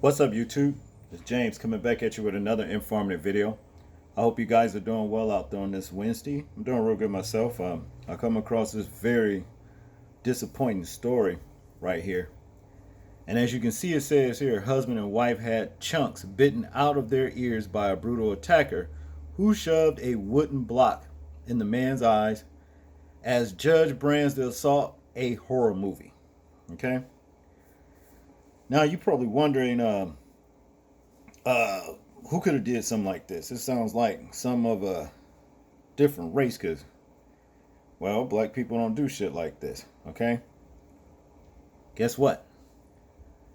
What's up, YouTube? It's James coming back at you with another informative video. I hope you guys are doing well out there on this Wednesday. I'm doing real good myself. I come across this very disappointing story right here. And as you can see, it says here, husband and wife had chunks bitten out of their ears by a brutal attacker who shoved a wooden block in the man's eyes as judge brands the assault a horror movie. Okay? Now you're probably wondering, who could have did something like this? It sounds like some of a different race, cause well, black people don't do shit like this. Okay. Guess what?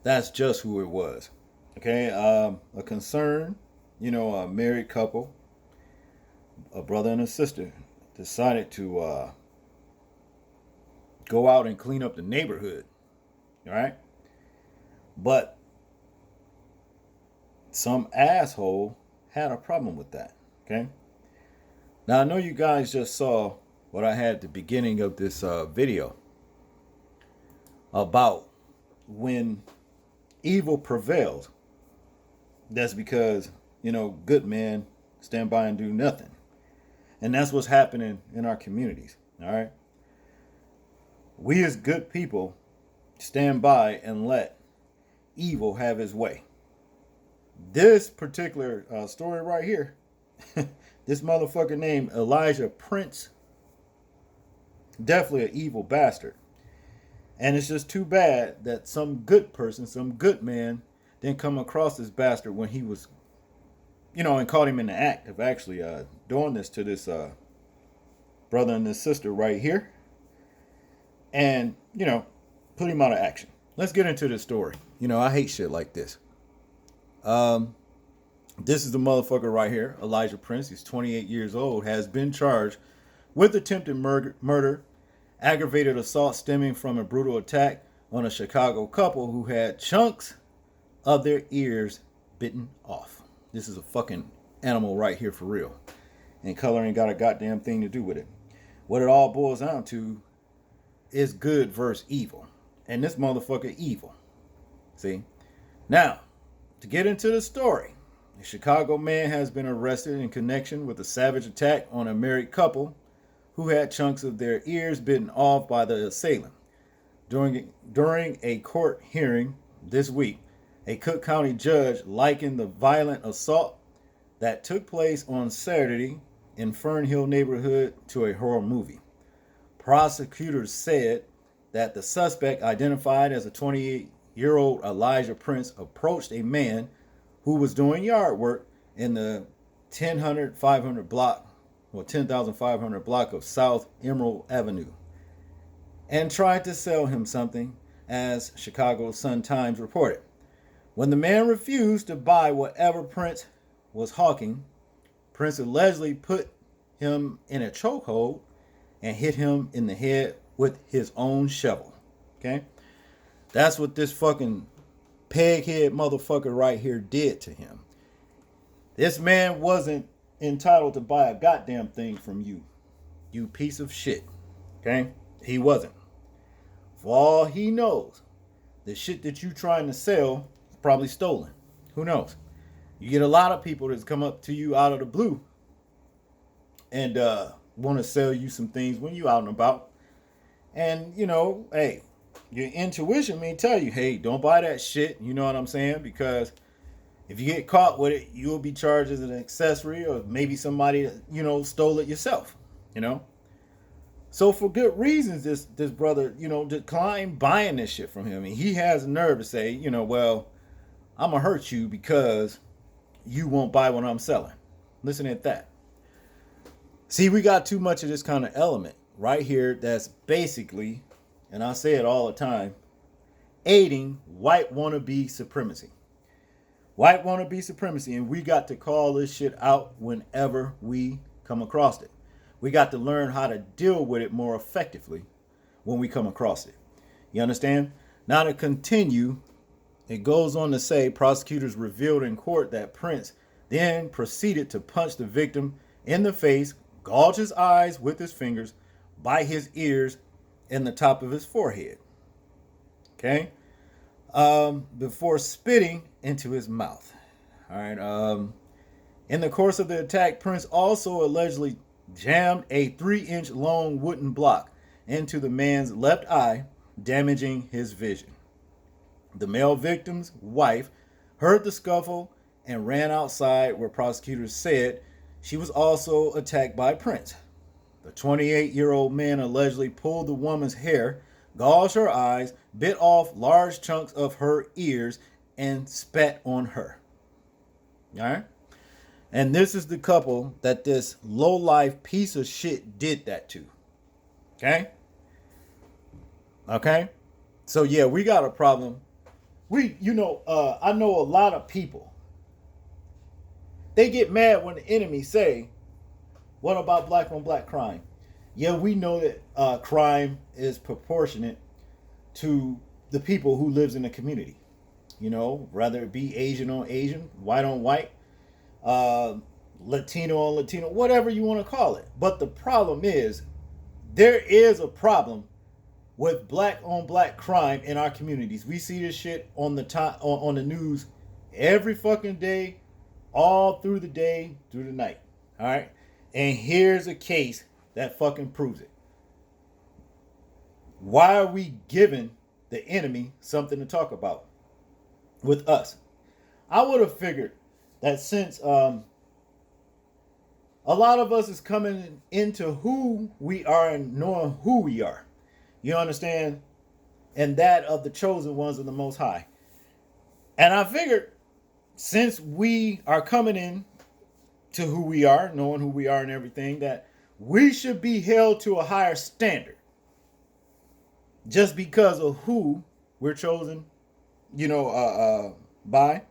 That's just who it was. Okay. A concerned, a married couple, a brother and a sister, decided to go out and clean up the neighborhood. All right. But some asshole had a problem with that. Okay. Now I know you guys just saw what I had at the beginning of this video about when evil prevails. That's because, good men stand by and do nothing. And that's what's happening in our communities. All right. We as good people stand by and let evil have his way. This particular story right here, this motherfucker named Elijah Prince, definitely an evil bastard. And it's just too bad that some good person, some good man, didn't come across this bastard when he was, and caught him in the act of actually doing this to this brother and this sister right here. And, put him out of action. Let's get into this story. I hate shit like this. This is the motherfucker right here, Elijah Prince. He's 28 years old, has been charged with attempted murder, aggravated assault stemming from a brutal attack on a Chicago couple who had chunks of their ears bitten off. This is a fucking animal right here for real. And color ain't got a goddamn thing to do with it. What it all boils down to is good versus evil. And this motherfucker evil. See? Now, to get into the story, a Chicago man has been arrested in connection with a savage attack on a married couple who had chunks of their ears bitten off by the assailant. During a court hearing this week, a Cook County judge likened the violent assault that took place on Saturday in Fern Hill neighborhood to a horror movie. Prosecutors said that the suspect, identified as a 28-year-old Elijah Prince, approached a man who was doing yard work in the 10,500 block of South Emerald Avenue and tried to sell him something, as Chicago Sun-Times reported. When the man refused to buy whatever Prince was hawking, Prince allegedly put him in a chokehold and hit him in the head with his own shovel. Okay? That's what this fucking peghead motherfucker right here did to him. This man wasn't entitled to buy a goddamn thing from you. You piece of shit. Okay? He wasn't. For all he knows, the shit that you trying to sell is probably stolen. Who knows? You get a lot of people that come up to you out of the blue and want to sell you some things when you out and about. And, hey, your intuition may tell you, hey, don't buy that shit. You know what I'm saying? Because if you get caught with it, you'll be charged as an accessory, or maybe somebody, stole it yourself, So for good reasons, this brother, declined buying this shit from him. And he has the nerve to say, well, I'm going to hurt you because you won't buy what I'm selling. Listen at that. See, we got too much of this kind of element right here that's basically, and I say it all the time, aiding white wannabe supremacy. White wannabe supremacy, and we got to call this shit out whenever we come across it. We got to learn how to deal with it more effectively when we come across it. You understand? Now to continue, it goes on to say prosecutors revealed in court that Prince then proceeded to punch the victim in the face, gouge his eyes with his fingers, bite his ears, and the top of his forehead. Okay? Before spitting into his mouth. All right. In the course of the attack, Prince also allegedly jammed a 3-inch long wooden block into the man's left eye, damaging his vision. The male victim's wife heard the scuffle and ran outside, where prosecutors said she was also attacked by Prince. The 28-year-old man allegedly pulled the woman's hair, gouged her eyes, bit off large chunks of her ears, and spat on her. All right? And this is the couple that this low-life piece of shit did that to. Okay? Okay? So, yeah, we got a problem. I know a lot of people. They get mad when the enemy say, what about black on black crime? Yeah, we know that crime is proportionate to the people who lives in the community. You know, whether it be Asian on Asian, white on white, Latino on Latino, whatever you want to call it. But the problem is, there is a problem with black on black crime in our communities. We see this shit on the news every fucking day, all through the day, through the night. All right? And here's a case that fucking proves it. Why are we giving the enemy something to talk about with us? I would have figured that since a lot of us is coming into who we are and knowing who we are, you understand? And that of the chosen ones of the Most High. And I figured since we are coming in to who we are, knowing who we are and everything, that we should be held to a higher standard. Just because of who we're chosen, by,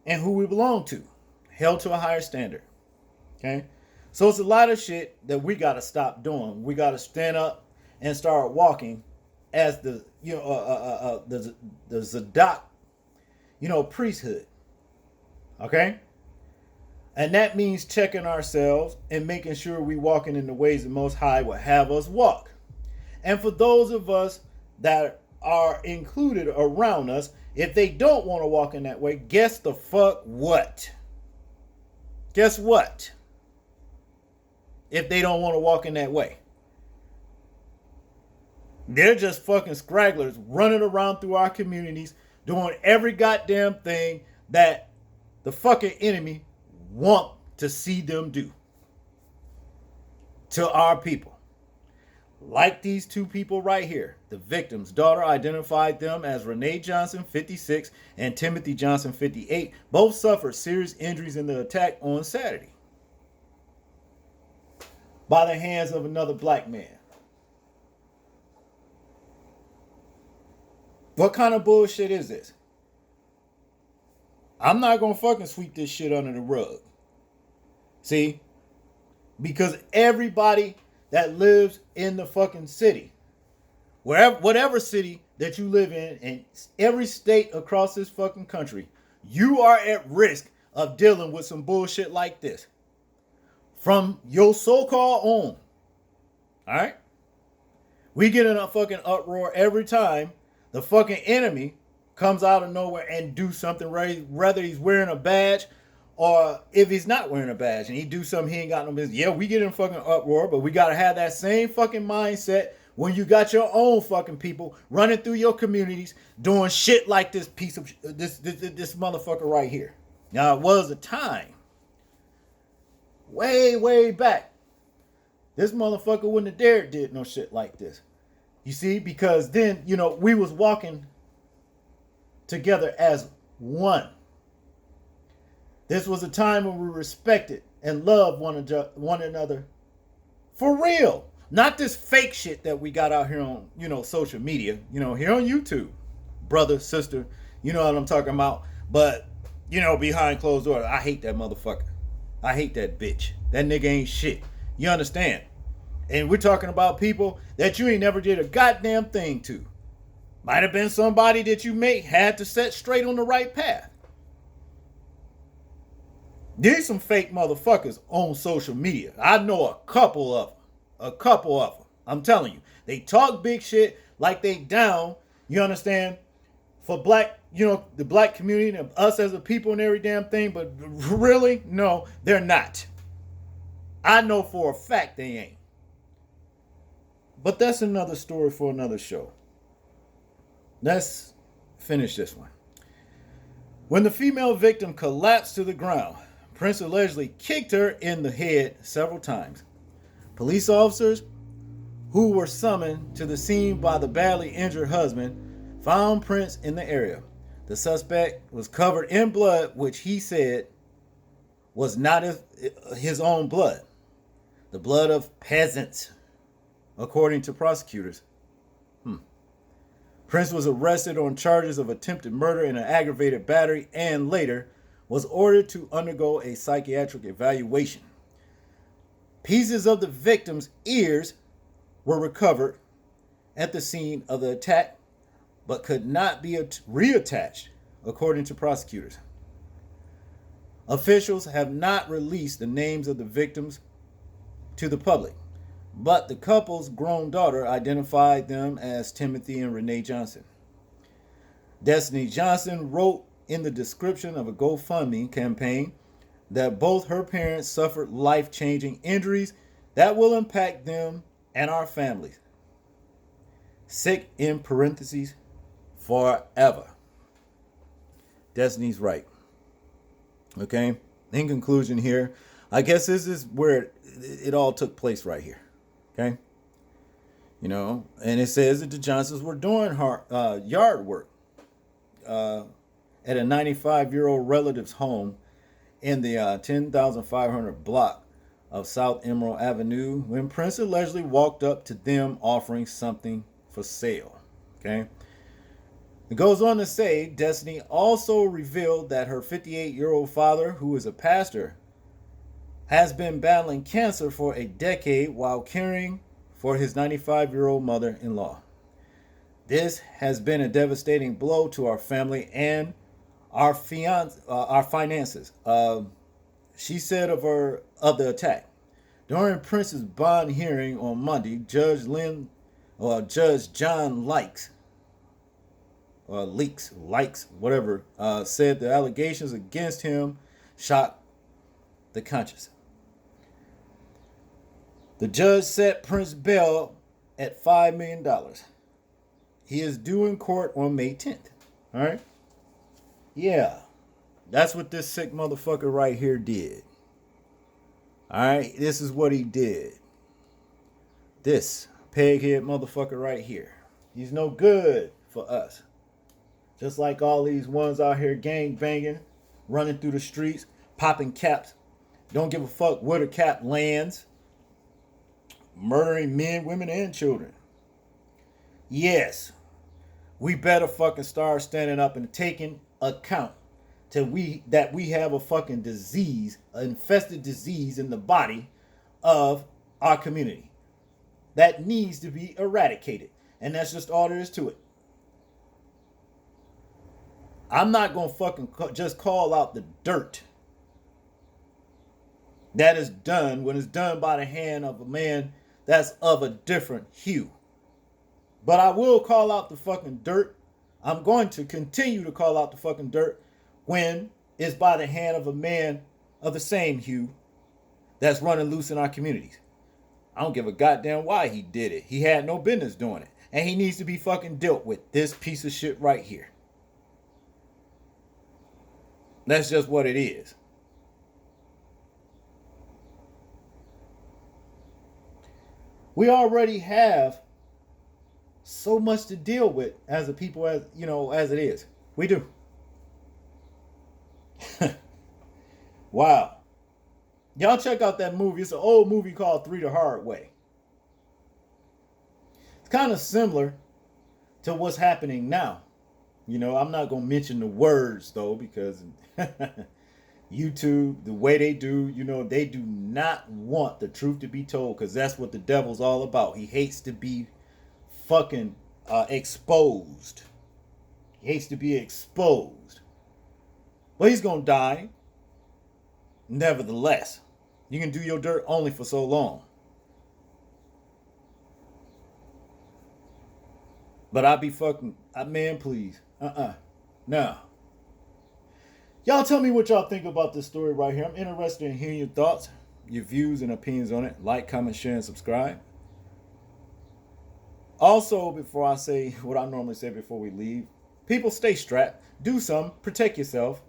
and who we belong to. Held to a higher standard. Okay? So it's a lot of shit that we got to stop doing. We got to stand up and start walking as the Zadok, priesthood. Okay? And that means checking ourselves and making sure we walking in the ways the Most High would have us walk. And for those of us that are included around us, if they don't want to walk in that way, guess the fuck what? Guess what? If they don't want to walk in that way, they're just fucking scragglers running around through our communities doing every goddamn thing that the fucking enemy want to see them do to our people. Like these two people right here. The victim's daughter identified them as Renee Johnson, 56, and Timothy Johnson, 58. Both suffered serious injuries in the attack on Saturday by the hands of another black man. What kind of bullshit is this? I'm not going to fucking sweep this shit under the rug. See? Because everybody that lives in the fucking city, whatever city that you live in every state across this fucking country, you are at risk of dealing with some bullshit like this from your so-called own. All right? We get in a fucking uproar every time the fucking enemy comes out of nowhere and do something, whether he's wearing a badge or if he's not wearing a badge and he do something he ain't got no business. Yeah, we get in fucking uproar, but we got to have that same fucking mindset when you got your own fucking people running through your communities doing shit like this piece of this motherfucker right here. Now, it was a time way back. This motherfucker wouldn't have dared did no shit like this. You see, because then, we was walking together as one. This was a time when we respected and loved one another for real. Not this fake shit that we got out here on, social media, here on YouTube. Brother, sister, you know what I'm talking about. But, behind closed doors, I hate that motherfucker. I hate that bitch. That nigga ain't shit. You understand? And we're talking about people that you ain't never did a goddamn thing to. Might have been somebody that you had to set straight on the right path. There's some fake motherfuckers on social media. I know a couple of them. I'm telling you. They talk big shit like they down, you understand, for black, the black community and us as a people and every damn thing, but really, no, they're not. I know for a fact they ain't. But that's another story for another show. Let's finish this one. When the female victim collapsed to the ground, Prince allegedly kicked her in the head several times. Police officers who were summoned to the scene by the badly injured husband found Prince in the area. The suspect was covered in blood, which he said was not his own blood, the blood of peasants, according to prosecutors. Prince was arrested on charges of attempted murder and an aggravated battery and later was ordered to undergo a psychiatric evaluation. Pieces of the victim's ears were recovered at the scene of the attack but could not be reattached, according to prosecutors. Officials have not released the names of the victims to the public, but the couple's grown daughter identified them as Timothy and Renee Johnson. Destiny Johnson wrote in the description of a GoFundMe campaign that both her parents suffered life-changing injuries that will impact them and our families. Sick in parentheses, forever. Destiny's right. Okay? In conclusion here, I guess this is where it all took place right here. Okay? And it says that the Johnsons were doing yard work at a 95-year-old relative's home in the 10,500 block of South Emerald Avenue when Prince allegedly walked up to them offering something for sale. Okay? It goes on to say, Destiny also revealed that her 58-year-old father, who is a pastor, has been battling cancer for a decade while caring for his 95-year-old mother-in-law. This has been a devastating blow to our family and our finances. She said of the attack. During Prince's bond hearing on Monday, Judge John Likes, said the allegations against him shocked the conscience. The judge set Prince bail at $5 million. He is due in court on May 10th. All right? Yeah. That's what this sick motherfucker right here did. All right? This is what he did. This peghead motherfucker right here. He's no good for us. Just like all these ones out here gang banging, running through the streets, popping caps. Don't give a fuck where the cap lands. Murdering men, women, and children. Yes, we better fucking start standing up and taking account that we have a fucking disease, an infested disease in the body of our community that needs to be eradicated. And that's just all there is to it. I'm not going to fucking just call out the dirt that is done when it's done by the hand of a man that's of a different hue. But I will call out the fucking dirt. I'm going to continue to call out the fucking dirt when it's by the hand of a man of the same hue that's running loose in our communities. I don't give a goddamn why he did it. He had no business doing it. And he needs to be fucking dealt with. This piece of shit right here. That's just what it is. We already have so much to deal with as a people, as it is. We do. Wow. Y'all check out that movie. It's an old movie called Three the Hard Way. It's kind of similar to what's happening now. I'm not going to mention the words, though, because YouTube, the way they do, they do not want the truth to be told, because that's what the devil's all about. He hates to be fucking exposed. He hates to be exposed. But he's going to die. Nevertheless, you can do your dirt only for so long. But I'll be fucking, man, please. Now, y'all tell me what y'all think about this story right here. I'm interested in hearing your thoughts, your views, and opinions on it. Like, comment, share, and subscribe. Also, before I say what I normally say before we leave, people stay strapped. Do something. Protect yourself.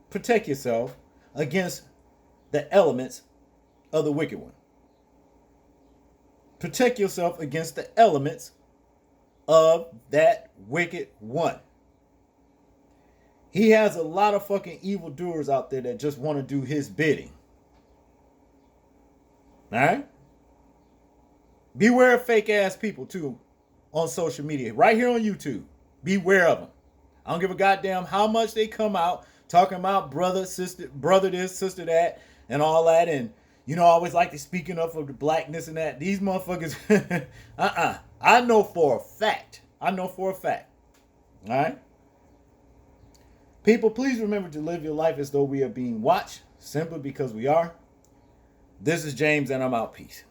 Protect yourself against the elements of the wicked one. Protect yourself against the elements of that wicked one. He has a lot of fucking evildoers out there that just want to do his bidding. Alright? Beware of fake ass people too on social media. Right here on YouTube. Beware of them. I don't give a goddamn how much they come out talking about brother, sister, brother this, sister that, and all that. And, you know, I always like to speaking up of the blackness and that. These motherfuckers, I know for a fact. Alright? People, please remember to live your life as though we are being watched, simply because we are. This is James, and I'm out. Peace.